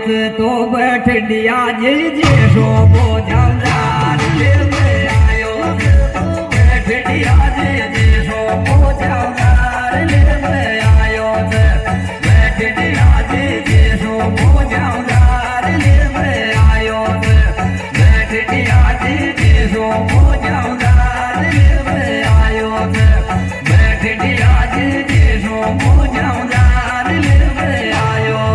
છે તો બઠડિયા જે શોભો જામદાર લેવે આયો છે તો બઠડિયા જે શોભો જામદાર લેવે આયો છે બઠડિયા જે શોભો જામદાર લેવે આયો છે બઠડિયા જે શોભો જામદાર લેવે આયો છે બઠડિયા જે શોભો જામદાર લેવે આયો